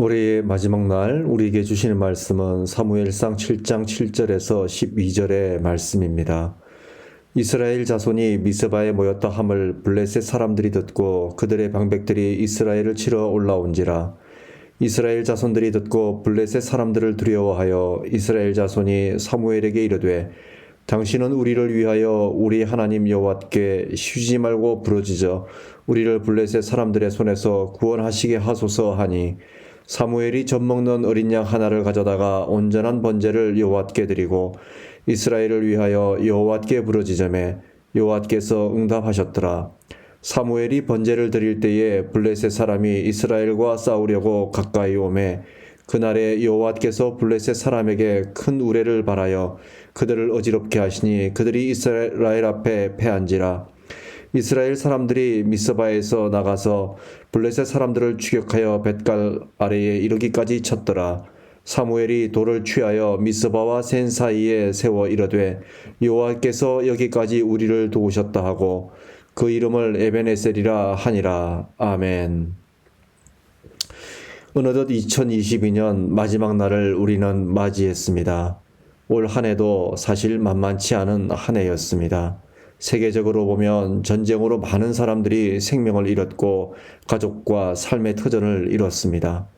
올해의 마지막 날 우리에게 주시는 말씀은 사무엘상 7장 7절에서 12절의 말씀입니다. 이스라엘 자손이 미스바에 모였다 함을 블레셋 사람들이 듣고 그들의 방백들이 이스라엘을 치러 올라온지라. 이스라엘 자손들이 듣고 블레셋 사람들을 두려워하여 이스라엘 자손이 사무엘에게 이르되 당신은 우리를 위하여 우리 하나님 여호와께 쉬지 말고 부르짖어 우리를 블레셋 사람들의 손에서 구원하시게 하소서 하니, 사무엘이 젖먹는 어린 양 하나를 가져다가 온전한 번제를 여호와께 드리고 이스라엘을 위하여 여호와께 부르짖으매 여호와께서 응답하셨더라. 사무엘이 번제를 드릴 때에 블레셋 사람이 이스라엘과 싸우려고 가까이 오매 그날에 여호와께서 블레셋 사람에게 큰 우레를 발하여 그들을 어지럽게 하시니 그들이 이스라엘 앞에 패한지라. 이스라엘 사람들이 미스바에서 나가서 블레셋 사람들을 추격하여 뱃갈 아래에 이르기까지 쳤더라. 사무엘이 돌을 취하여 미스바와 센 사이에 세워 이르되 여호와께서 여기까지 우리를 도우셨다 하고 그 이름을 에벤에셀이라 하니라. 아멘. 어느덧 2022년 마지막 날을 우리는 맞이했습니다. 올 한 해도 사실 만만치 않은 한 해였습니다. 세계적으로 보면 전쟁으로 많은 사람들이 생명을 잃었고 가족과 삶의 터전을 잃었습니다.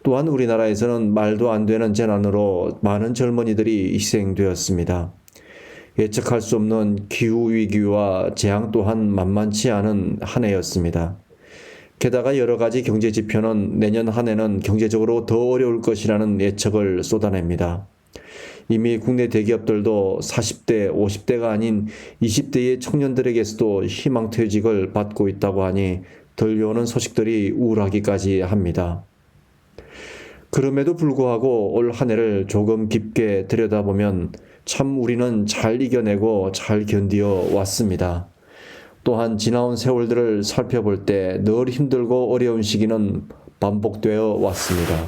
또한 우리나라에서는 말도 안 되는 재난으로 많은 젊은이들이 희생되었습니다. 예측할 수 없는 기후위기와 재앙 또한 만만치 않은 한 해였습니다. 게다가 여러 가지 경제 지표는 내년 한 해는 경제적으로 더 어려울 것이라는 예측을 쏟아냅니다. 이미 국내 대기업들도 40대, 50대가 아닌 20대의 청년들에게서도 희망퇴직을 받고 있다고 하니 들려오는 소식들이 우울하기까지 합니다. 그럼에도 불구하고 올 한 해를 조금 깊게 들여다보면 참 우리는 잘 이겨내고 잘 견디어 왔습니다. 또한 지나온 세월들을 살펴볼 때 늘 힘들고 어려운 시기는 반복되어 왔습니다.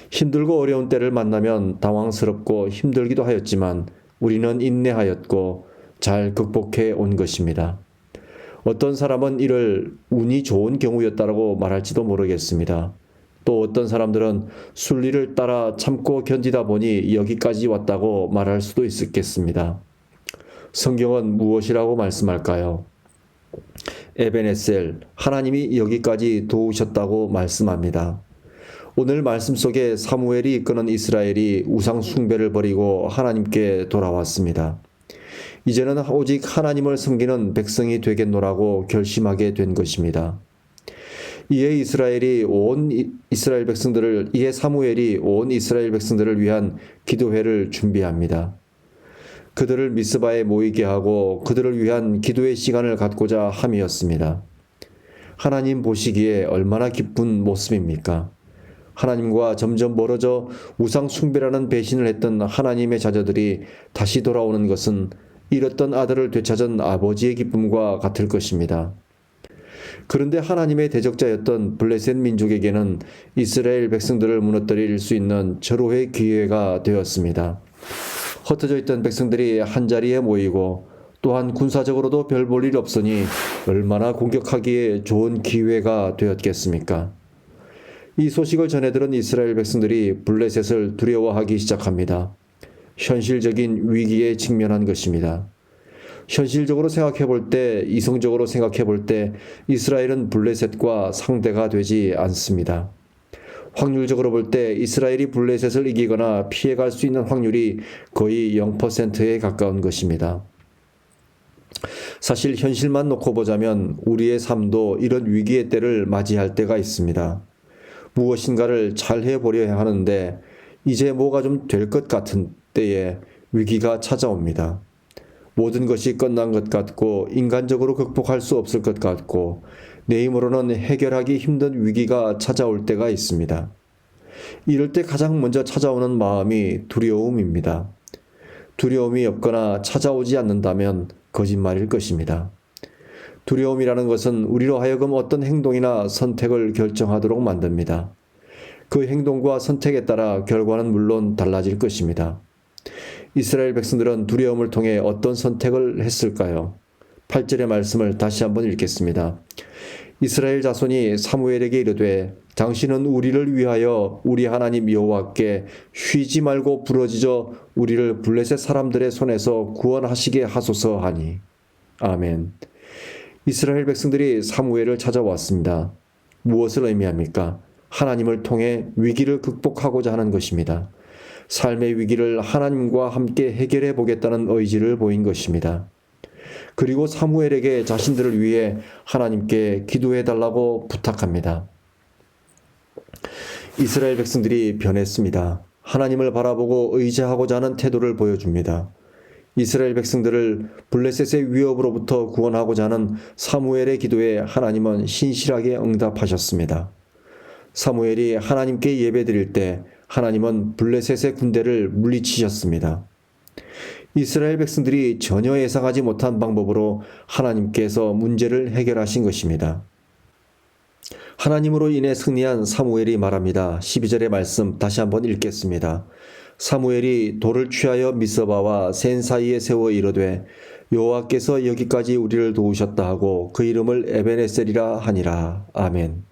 힘들고 어려운 때를 만나면 당황스럽고 힘들기도 하였지만 우리는 인내하였고 잘 극복해 온 것입니다. 어떤 사람은 이를 운이 좋은 경우였다고 말할지도 모르겠습니다. 또 어떤 사람들은 순리를 따라 참고 견디다 보니 여기까지 왔다고 말할 수도 있겠습니다. 성경은 무엇이라고 말씀할까요? 에벤에셀, 하나님이 여기까지 도우셨다고 말씀합니다. 오늘 말씀 속에 사무엘이 이끄는 이스라엘이 우상 숭배를 버리고 하나님께 돌아왔습니다. 이제는 오직 하나님을 섬기는 백성이 되겠노라고 결심하게 된 것입니다. 이에 사무엘이 온 이스라엘 백성들을 위한 기도회를 준비합니다. 그들을 미스바에 모이게 하고 그들을 위한 기도의 시간을 갖고자 함이었습니다. 하나님 보시기에 얼마나 기쁜 모습입니까? 하나님과 점점 멀어져 우상 숭배라는 배신을 했던 하나님의 자녀들이 다시 돌아오는 것은 잃었던 아들을 되찾은 아버지의 기쁨과 같을 것입니다. 그런데 하나님의 대적자였던 블레셋 민족에게는 이스라엘 백성들을 무너뜨릴 수 있는 절호의 기회가 되었습니다. 흩어져 있던 백성들이 한자리에 모이고 또한 군사적으로도 별 볼 일 없으니 얼마나 공격하기에 좋은 기회가 되었겠습니까? 이 소식을 전해들은 이스라엘 백성들이 블레셋을 두려워하기 시작합니다. 현실적인 위기에 직면한 것입니다. 현실적으로 생각해 볼 때, 이성적으로 생각해 볼 때 이스라엘은 블레셋과 상대가 되지 않습니다. 확률적으로 볼 때 이스라엘이 블레셋을 이기거나 피해갈 수 있는 확률이 거의 0%에 가까운 것입니다. 사실 현실만 놓고 보자면 우리의 삶도 이런 위기의 때를 맞이할 때가 있습니다. 무엇인가를 잘 해보려 하는데 이제 뭐가 좀 될 것 같은 때에 위기가 찾아옵니다. 모든 것이 끝난 것 같고 인간적으로 극복할 수 없을 것 같고 내 힘으로는 해결하기 힘든 위기가 찾아올 때가 있습니다. 이럴 때 가장 먼저 찾아오는 마음이 두려움입니다. 두려움이 없거나 찾아오지 않는다면 거짓말일 것입니다. 두려움이라는 것은 우리로 하여금 어떤 행동이나 선택을 결정하도록 만듭니다. 그 행동과 선택에 따라 결과는 물론 달라질 것입니다. 이스라엘 백성들은 두려움을 통해 어떤 선택을 했을까요? 8절의 말씀을 다시 한번 읽겠습니다. 이스라엘 자손이 사무엘에게 이르되 당신은 우리를 위하여 우리 하나님 여호와께 쉬지 말고 부르짖어 우리를 블레셋 사람들의 손에서 구원하시게 하소서 하니. 아멘. 이스라엘 백성들이 사무엘을 찾아왔습니다. 무엇을 의미합니까? 하나님을 통해 위기를 극복하고자 하는 것입니다. 삶의 위기를 하나님과 함께 해결해 보겠다는 의지를 보인 것입니다. 그리고 사무엘에게 자신들을 위해 하나님께 기도해 달라고 부탁합니다. 이스라엘 백성들이 변했습니다. 하나님을 바라보고 의지하고자 하는 태도를 보여줍니다. 이스라엘 백성들을 블레셋의 위협으로부터 구원하고자 하는 사무엘의 기도에 하나님은 신실하게 응답하셨습니다. 사무엘이 하나님께 예배드릴 때 하나님은 블레셋의 군대를 물리치셨습니다. 이스라엘 백성들이 전혀 예상하지 못한 방법으로 하나님께서 문제를 해결하신 것입니다. 하나님으로 인해 승리한 사무엘이 말합니다. 12절의 말씀 다시 한번 읽겠습니다. 사무엘이 돌을 취하여 미스바와 센 사이에 세워 이르되 여호와께서 여기까지 우리를 도우셨다 하고 그 이름을 에베네셀이라 하니라. 아멘.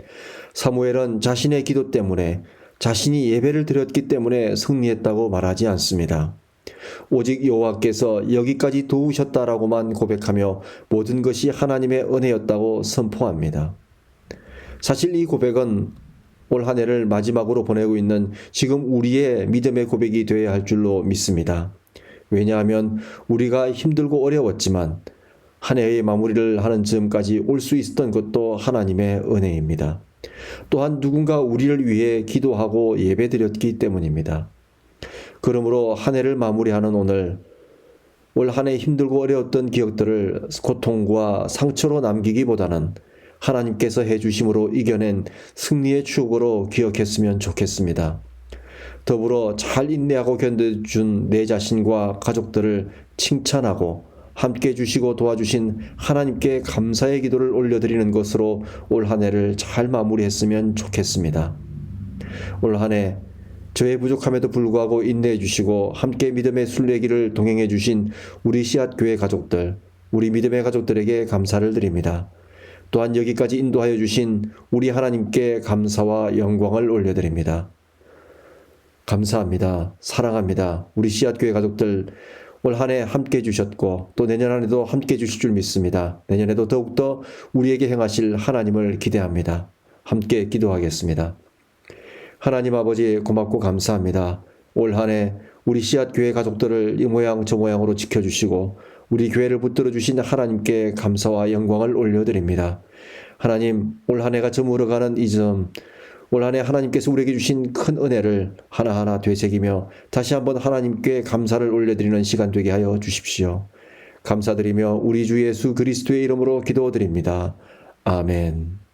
사무엘은 자신의 기도 때문에 자신이 예배를 드렸기 때문에 승리했다고 말하지 않습니다. 오직 여호와께서 여기까지 도우셨다라고만 고백하며 모든 것이 하나님의 은혜였다고 선포합니다. 사실 이 고백은 올 한 해를 마지막으로 보내고 있는 지금 우리의 믿음의 고백이 되어야 할 줄로 믿습니다. 왜냐하면 우리가 힘들고 어려웠지만 한 해의 마무리를 하는 즈음까지 올 수 있었던 것도 하나님의 은혜입니다. 또한 누군가 우리를 위해 기도하고 예배드렸기 때문입니다. 그러므로 한 해를 마무리하는 오늘, 올 한 해 힘들고 어려웠던 기억들을 고통과 상처로 남기기보다는 하나님께서 해주심으로 이겨낸 승리의 추억으로 기억했으면 좋겠습니다. 더불어 잘 인내하고 견뎌준 내 자신과 가족들을 칭찬하고 함께 해주시고 도와주신 하나님께 감사의 기도를 올려드리는 것으로 올 한 해를 잘 마무리했으면 좋겠습니다. 올 한 해 저의 부족함에도 불구하고 인내해 주시고 함께 믿음의 순례길을 동행해 주신 우리 씨앗교회 가족들, 우리 믿음의 가족들에게 감사를 드립니다. 또한 여기까지 인도하여 주신 우리 하나님께 감사와 영광을 올려드립니다. 감사합니다. 사랑합니다. 우리 씨앗교회 가족들 올 한 해 함께 해주셨고 또 내년 한 해도 함께 해주실 줄 믿습니다. 내년에도 더욱더 우리에게 행하실 하나님을 기대합니다. 함께 기도하겠습니다. 하나님 아버지 고맙고 감사합니다. 올 한 해 우리 씨앗교회 가족들을 이 모양 저 모양으로 지켜주시고 우리 교회를 붙들어 주신 하나님께 감사와 영광을 올려드립니다. 하나님, 올 한 해가 저물어가는 이 점, 올 한 해 하나님께서 우리에게 주신 큰 은혜를 하나하나 되새기며 다시 한번 하나님께 감사를 올려드리는 시간 되게 하여 주십시오. 감사드리며 우리 주 예수 그리스도의 이름으로 기도드립니다. 아멘.